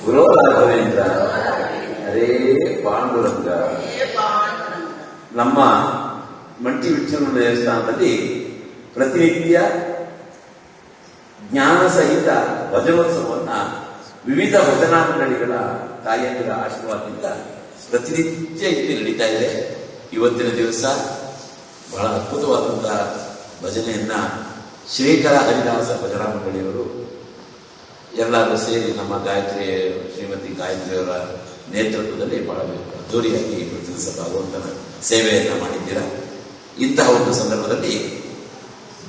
ಗುರು ರಾಘವೇಂದ್ರ ಹರೇ ಪಾಂಡುರಂಗ. ನಮ್ಮ ಮಂಟಿ ವಿಠ್ಠಲ ದೇವಸ್ಥಾನದಲ್ಲಿ ಪ್ರತಿನಿತ್ಯ ಜ್ಞಾನ ಸಹಿತ ಭಜನೋತ್ಸವವನ್ನು ವಿವಿಧ ಭಜನಾ ಮಂಡಳಿಗಳ ತಾಯಂದಿರ ಆಶೀರ್ವಾದದಿಂದ ಪ್ರತಿನಿತ್ಯ ಇಲ್ಲಿ ನಡೀತಾ ಇದೆ. ಇವತ್ತಿನ ದಿವಸ ಬಹಳ ಅದ್ಭುತವಾದಂತಹ ಭಜನೆಯನ್ನ ಶ್ರೀಕರ ಹರಿದಾಸ ಭಜನಾ ಮಂಡಳಿಯವರು ಎಲ್ಲರೂ ಸೇರಿ ನಮ್ಮ ಗಾಯತ್ರಿ ಶ್ರೀಮತಿ ಗಾಯತ್ರಿಯವರ ನೇತೃತ್ವದಲ್ಲಿ ಬಹಳ ಅದ್ದೂರಿಯಾಗಿ ಪ್ರತಿ ದಿವಸ ಭಗವಂತನ ಸೇವೆಯನ್ನ ಮಾಡಿದ್ದೀರಾ. ಇಂತಹ ಒಂದು ಸಂದರ್ಭದಲ್ಲಿ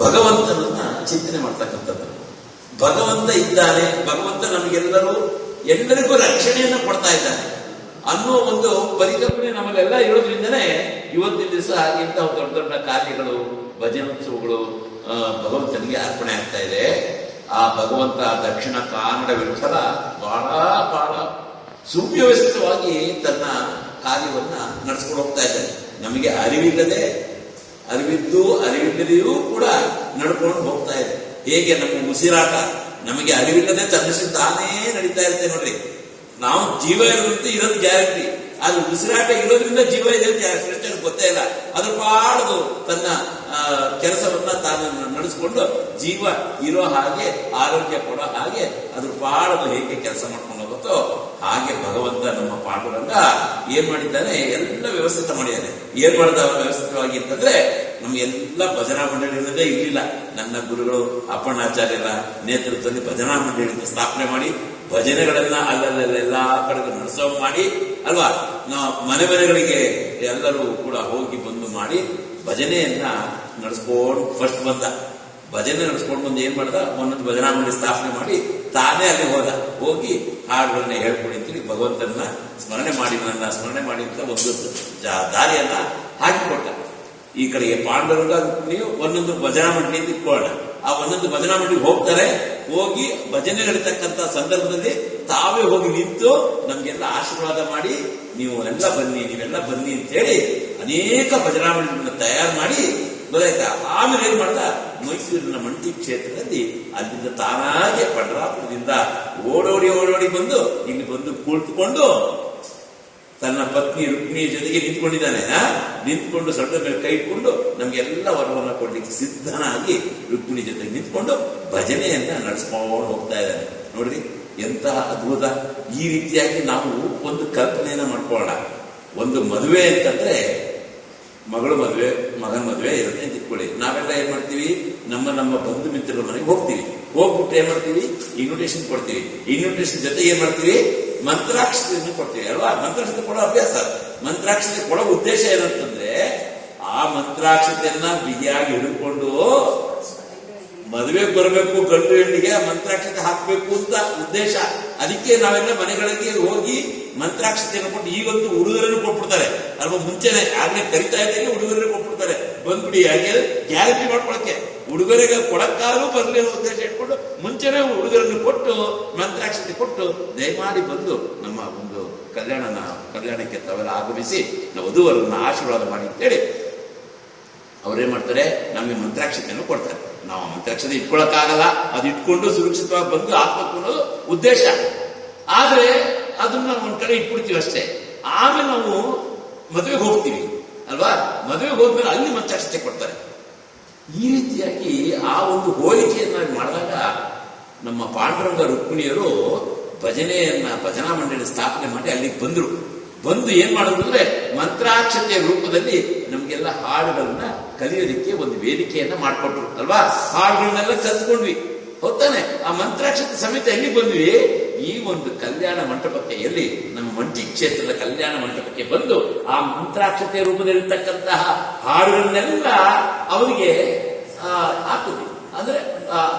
ಭಗವಂತನನ್ನ ಚಿಂತನೆ ಮಾಡ್ತಕ್ಕಂಥದ್ದು. ಭಗವಂತ ಇದ್ದಾನೆ, ಭಗವಂತ ಎಲ್ಲರಿಗೂ ರಕ್ಷಣೆಯನ್ನು ಕೊಡ್ತಾ ಇದ್ದಾನೆ ಅನ್ನೋ ಒಂದು ಪರಿಕಲ್ಪನೆ ನಮಗೆಲ್ಲ ಇರೋದ್ರಿಂದನೇ ಇವತ್ತಿನ ದಿವಸ ಇಂತಹ ದೊಡ್ಡ ದೊಡ್ಡ ಕಾರ್ಯಗಳು, ಭಜನೋತ್ಸವಗಳು ಭಗವಂತನಿಗೆ ಅರ್ಪಣೆ ಆಗ್ತಾ ಇದೆ. ಆ ಭಗವಂತ ದಕ್ಷಿಣ ಕನ್ನಡ ವಿಠಲ ಬಹಳ ಬಹಳ ಸುವ್ಯವಸ್ಥಿತವಾಗಿ ತನ್ನ ಕಾರ್ಯವನ್ನ ನಡೆಸ್ಕೊಂಡು ಹೋಗ್ತಾ ಇದ್ದಾನೆ. ನಮಗೆ ಅರಿವಿಲ್ಲದೆಯೂ ಕೂಡ ನಡ್ಕೊಂಡು ಹೋಗ್ತಾ ಇದೆ. ಹೇಗೆ ನಮ್ಮ ಉಸಿರಾಟ ನಮಗೆ ಅರಿವಿಲ್ಲದೆ ತಾನೇ ನಡೀತಾ ಇರುತ್ತೆ ನೋಡ್ರಿ. ನಾವು ಜೀವ ಇರೋದಂತೆ ಇರೋದು ಗ್ಯಾರಂಟಿ, ಆದ್ರೆ ಉಸಿರಾಟ ಇರೋದ್ರಿಂದ ಜೀವ ಇದೆ ಅಂತ ಗೊತ್ತೇ ಇಲ್ಲ. ಅದ್ರ ಪಾಡದು ತನ್ನ ಕೆಲಸವನ್ನ ತಾನು ನಡೆಸ್ಕೊಂಡು ಜೀವ ಇರೋ ಹಾಗೆ, ಆರೋಗ್ಯ ಕೊಡೋ ಹಾಗೆ ಅದ್ರ ಪಾಡದು ಹೇಗೆ ಕೆಲಸ ಮಾಡ್ಕೊಂಡು ಹೋಗುತ್ತೋ ಹಾಗೆ ಭಗವಂತ ನಮ್ಮ ಪಾಂಡುರಂಗ ಏನ್ ಮಾಡಿದ್ದಾನೆ, ಎಲ್ಲ ವ್ಯವಸ್ಥಿತ ಮಾಡಿದ್ದಾನೆ. ಏನ್ ಮಾಡಿದ ವ್ಯವಸ್ಥಿತವಾಗಿ ಅಂತಂದ್ರೆ ನಮ್ಗೆಲ್ಲ ಭಜನಾ ಮಂಡಳಿ ಇರೋದೇ ಇರಲಿಲ್ಲ. ನನ್ನ ಗುರುಗಳು ಅಪ್ಪಣ್ಣಾಚಾರ್ಯರ ನೇತೃತ್ವದಲ್ಲಿ ಭಜನಾ ಮಂಡಳಿ ಸ್ಥಾಪನೆ ಮಾಡಿ ಭಜನೆಗಳನ್ನ ಅಲ್ಲಲ್ಲೆಲ್ಲಾ ಕಡೆಗೂ ನಡೆಸೋ ಮಾಡಿ ಅಲ್ವಾ, ನಾವು ಮನೆಗಳಿಗೆ ಎಲ್ಲರೂ ಕೂಡ ಹೋಗಿ ಬಂದು ಮಾಡಿ ಭಜನೆಯನ್ನ ನಡೆಸ್ಕೊಂಡು ಫಸ್ಟ್ ಬಂದ. ಭಜನೆ ನಡೆಸ್ಕೊಂಡು ಬಂದು ಏನ್ ಮಾಡ್ದ, ಒಂದೊಂದು ಭಜನಾ ಮಂಡಳಿ ಸ್ಥಾಪನೆ ಮಾಡಿ ತಾನೇ ಅಲ್ಲಿ ಹೋಗಿ ಹಾಡುಗಳನ್ನ ಹೇಳ್ಕೊಂಡಿರ್ತೀವಿ. ಭಗವಂತನ ಸ್ಮರಣೆ ಮಾಡಿ, ನನ್ನ ಸ್ಮರಣೆ ಮಾಡಿ ಅಂತ ಒಂದು ದಾರಿಯನ್ನ ಹಾಕಿಕೊಟ್ಟ. ಈ ಕಡೆಗೆ ಪಾಂಡುರಂಗ ನೀವು ಒಂದೊಂದು ಭಜನಾ ಮಂಡಳಿ ಇಟ್ಕೊಳ್ಳೋಣ. ಆ ಒಂದೊಂದು ಭಜನಾ ಮಂಡಳಿಗೆ ಹೋಗ್ತಾರೆ, ಹೋಗಿ ಭಜನೆ ನಡೀತಕ್ಕಂಥ ಸಂದರ್ಭದಲ್ಲಿ ತಾವೇ ಹೋಗಿ ನಿಂತು ನಮ್ಗೆಲ್ಲ ಆಶೀರ್ವಾದ ಮಾಡಿ ನೀವೆಲ್ಲ ಬನ್ನಿ ಅಂತ ಹೇಳಿ ಅನೇಕ ಭಜನಾ ಮಂಡಳಿಗಳನ್ನ ತಯಾರು ಮಾಡಿ ಗೊತ್ತಾಯ್ತಾ. ಆಮೇಲೆ ಏನ್ ಮಾಡ್ದ, ಮೈಸೂರಿನ ಮಂಟಿ ಕ್ಷೇತ್ರದಲ್ಲಿ ಅಲ್ಲಿಂದ ತಾನಾಗೆ ಪಂಡರಾಪುರದಿಂದ ಓಡೋಡಿ ಬಂದು ಇಲ್ಲಿ ಬಂದು ಕುಳಿತುಕೊಂಡು ತನ್ನ ಪತ್ನಿ ರುಕ್ಮಿಣಿಯ ಜೊತೆಗೆ ನಿಂತ್ಕೊಂಡಿದ್ದಾನೆ. ನಿಂತ್ಕೊಂಡು ಸೊಂಟ ಮೇಲೆ ಕೈ ಇಟ್ಕೊಂಡು ನಮ್ಗೆಲ್ಲ ವರವನ್ನ ಕೊಡ್ಲಿಕ್ಕೆ ಸಿದ್ಧನಾಗಿ ರುಕ್ಮಿಣಿ ಜೊತೆಗೆ ನಿಂತ್ಕೊಂಡು ಭಜನೆಯನ್ನ ನಡೆಸ್ಕೊಂಡು ಹೋಗ್ತಾ ಇದ್ದಾನೆ. ನೋಡ್ರಿ ಎಂತಹ ಅದ್ಭುತ. ಈ ರೀತಿಯಾಗಿ ನಾವು ಒಂದು ಕಲ್ಪನೆಯನ್ನ ಮಾಡ್ಕೊಳ್ಳೋಣ. ಒಂದು ಮದುವೆ ಅಂತಂದ್ರೆ ಮಗಳು ಮದುವೆ, ಮಗನ ಮದುವೆ ಇರುತ್ತೆ ಅಂತ ಇಟ್ಕೊಳ್ಳಿ. ನಾವೆಲ್ಲ ಏನ್ ಮಾಡ್ತೀವಿ, ನಮ್ಮ ಬಂಧು ಮಿತ್ರರ ಮನೆಗೆ ಹೋಗ್ತೀವಿ. ಹೋಗ್ಬಿಟ್ಟು ಏನ್ ಮಾಡ್ತೀವಿ, ಇನ್ವಿಟೇಷನ್ ಕೊಡ್ತೀವಿ. ಇನ್ವಿಟೇಷನ್ ಜೊತೆ ಏನ್ ಮಾಡ್ತೀವಿ, ಮಂತ್ರಾಕ್ಷತೆಯನ್ನು ಕೊಡ್ತೀವಿ ಅಲ್ವಾ. ಮಂತ್ರಾಕ್ಷತೆ ಕೊಡೋ ಅಭ್ಯಾಸ. ಮಂತ್ರಾಕ್ಷತೆ ಕೊಡೋ ಉದ್ದೇಶ ಏನಂತಂದ್ರೆ ಆ ಮಂತ್ರಾಕ್ಷತೆಯನ್ನ ಬಿಗಿಯಾಗಿ ಹಿಡ್ಕೊಂಡು ಮದುವೆಗೆ ಬರಬೇಕು ಗಂಡು ಹೆಣ್ಣಿಗೆ ಮಂತ್ರಾಕ್ಷತೆ ಹಾಕಬೇಕು ಅಂತ ಉದ್ದೇಶ. ಅದಕ್ಕೆ ನಾವೆಲ್ಲ ಮನೆಗಳಿಗೆ ಹೋಗಿ ಮಂತ್ರಾಕ್ಷತೆಯನ್ನು ಕೊಟ್ಟು, ಈಗಂತೂ ಉಡುಗೊರೆಯನ್ನು ಕೊಟ್ಬಿಡ್ತಾರೆ ಅಲ್ವಾ. ಮುಂಚೆನೆ ಆಗ್ಲೇ ಕರಿತಾ ಇದ್ದಂಗೆ ಉಡುಗೊರೆ ಕೊಟ್ಬಿಡ್ತಾರೆ. ಬಂದ್ಬಿಡಿ ಹಾಗೆ ಗ್ಯಾರಂಟಿ ಮಾಡ್ಕೊಳಕ್ಕೆ, ಉಡುಗೊರೆಗೆ ಕೊಡಕ್ಕಾದ್ರೂ ಬರಲಿ ಅನ್ನೋ ಉದ್ದೇಶ ಇಟ್ಕೊಂಡು ಮುಂಚೆನೆ ಉಡುಗೊರೆಯನ್ನು ಕೊಟ್ಟು ಮಂತ್ರಾಕ್ಷತೆ ಕೊಟ್ಟು ದಯಮಾಡಿ ಬಂದು ನಮ್ಮ ಒಂದು ಕಲ್ಯಾಣಕ್ಕೆ ತಾವೆಲ್ಲ ಆಗಮಿಸಿ ನಾವು ವಧುವರನ್ನ ಆಶೀರ್ವಾದ ಮಾಡಿ ಅಂತೇಳಿ ಅವ್ರೇನ್ ಮಾಡ್ತಾರೆ, ನಮಗೆ ಮಂತ್ರಾಕ್ಷತೆಯನ್ನು ಕೊಡ್ತಾರೆ. ನಾವು ಮಂತ್ರಾಕ್ಷತೆ ಇಟ್ಕೊಳಕ್ಕಾಗಲ್ಲ, ಅದು ಇಟ್ಕೊಂಡು ಸುರಕ್ಷಿತವಾಗಿ ಬಂದು ಹಾಕ್ಬೇಕು ಅನ್ನೋದು ಉದ್ದೇಶ. ಆದ್ರೆ ಅದನ್ನ ಒಂದ್ ಕಡೆ ಇಟ್ಬಿಡ್ತೀವಿ ಅಷ್ಟೇ. ಆಮೇಲೆ ನಾವು ಮದುವೆಗೆ ಹೋಗ್ತೀವಿ ಅಲ್ವಾ. ಮದುವೆಗೆ ಹೋದ್ಮೇಲೆ ಅಲ್ಲಿ ಮಂತ್ರಾಕ್ಷತೆ ಕೊಡ್ತಾರೆ. ಈ ರೀತಿಯಾಗಿ ಆ ಒಂದು ಹೋಲಿಕೆಯನ್ನ ಮಾಡಿದಾಗ ನಮ್ಮ ಪಾಂಡುರಂಗ ರುಕ್ಮಿಣಿಯರು ಭಜನಾ ಮಂಡಳಿ ಸ್ಥಾಪನೆ ಮಾಡಿ ಅಲ್ಲಿಗೆ ಬಂದು ಏನ್ ಮಾಡಿದ್ರು ಅಂದ್ರೆ ಮಂತ್ರಾಕ್ಷತೆಯ ರೂಪದಲ್ಲಿ ನಮ್ಗೆಲ್ಲ ಹಾಡುಗಳನ್ನ ಕಲಿಯೋದಕ್ಕೆ ಒಂದು ವೇದಿಕೆಯನ್ನ ಮಾಡಿಕೊಟ್ರು ಅಲ್ವಾ. ಹಾಡುಗಳನ್ನೆಲ್ಲ ಕಲ್ತ್ಕೊಂಡ್ವಿ ಹೊತ್ತಾನೆ. ಆ ಮಂತ್ರಾಕ್ಷತೆ ಸಮೇತ ಎಲ್ಲಿ ಬಂದ್ವಿ, ಈ ಒಂದು ಕಲ್ಯಾಣ ಮಂಟಪಕ್ಕೆ, ಎಲ್ಲಿ ನಮ್ಮ ಮಂಟಿ ಕ್ಷೇತ್ರದ ಕಲ್ಯಾಣ ಮಂಟಪಕ್ಕೆ ಬಂದು ಆ ಮಂತ್ರಾಕ್ಷತೆಯ ರೂಪದಲ್ಲಿರ್ತಕ್ಕಂತಹ ಹಾಡುಗಳನ್ನೆಲ್ಲ ಅವರಿಗೆ ಹಾಕಿದ್ವಿ. ಅಂದ್ರೆ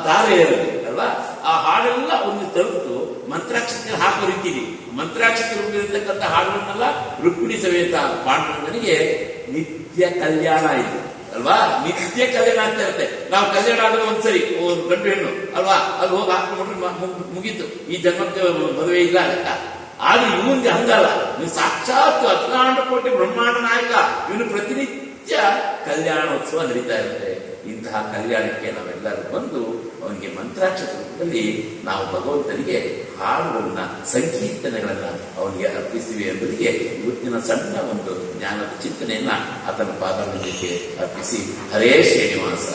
ದಾರೆ ಇರಲಿ ಅಲ್ವಾ. ಆ ಹಾಡೆಲ್ಲ ಒಂದು ತಲುಪಿತು ಮಂತ್ರಾಕ್ಷತೆ ಹಾಕೋ ರೀತಿಲಿ ಮಂತ್ರಾಕ್ಷತೆ ರೂಪದಲ್ಲಿರ್ತಕ್ಕಂಥ ಹಾಡುಗಳನ್ನೆಲ್ಲ ರುಕ್ಮಿಣಿ ಸಮೇತ ಪಾಂಡುರಂಗನಿಗೆ ನಿತ್ಯ ಕಲ್ಯಾಣ ಇದೆ ಅಲ್ವಾ. ನಿತ್ಯ ಕಲ್ಯಾಣ ಆಗ್ತಾ ಇರುತ್ತೆ. ನಾವು ಕಲ್ಯಾಣ ಆದ್ರೆ ಒಂದ್ಸರಿ ಗಂಡು ಹೆಣ್ಣು ಅಲ್ವಾ, ಅಲ್ಲಿ ಹೋಗಿ ಹಾಕೊಂಡ್ಬಿಟ್ರೆ ಮುಗೀತು, ಈ ಜನ್ಮಕ್ಕೆ ಮದುವೆ ಇಲ್ಲ ಲೆಕ್ಕ. ಆದ್ರೆ ಇವನ್ಗೆ ಹಂಗಲ್ಲ, ನೀವು ಸಾಕ್ಷಾತ್ ಅಖಿಲಾಂಡ ಕೋಟಿ ಬ್ರಹ್ಮಾಂಡ ನಾಯಕ, ಇವನು ಪ್ರತಿನಿತ್ಯ ಕಲ್ಯಾಣೋತ್ಸವ ನಡೀತಾ ಇರುತ್ತೆ. ಇಂತಹ ಕಲ್ಯಾಣಕ್ಕೆ ನಾವೆಲ್ಲರೂ ಬಂದು ಅವನಿಗೆ ಮಂತ್ರಾಕ್ಷರ ರೂಪದಲ್ಲಿ ನಾವು ಭಗವಂತನಿಗೆ ಹಾಡುಗಳನ್ನ ಸಂಕೀರ್ತನೆಗಳನ್ನ ಅವನಿಗೆ ಅರ್ಪಿಸ್ತೀವಿ ಎಂಬುದಕ್ಕೆ ಇವತ್ತಿನ ಸಣ್ಣ ಒಂದು ಜ್ಞಾನದ ಚಿಂತನೆಯನ್ನ ಆತನ ಪಾದಗಳಿಗೆ ಅರ್ಪಿಸಿ ಹರೇ ಶ್ರೀನಿವಾಸ.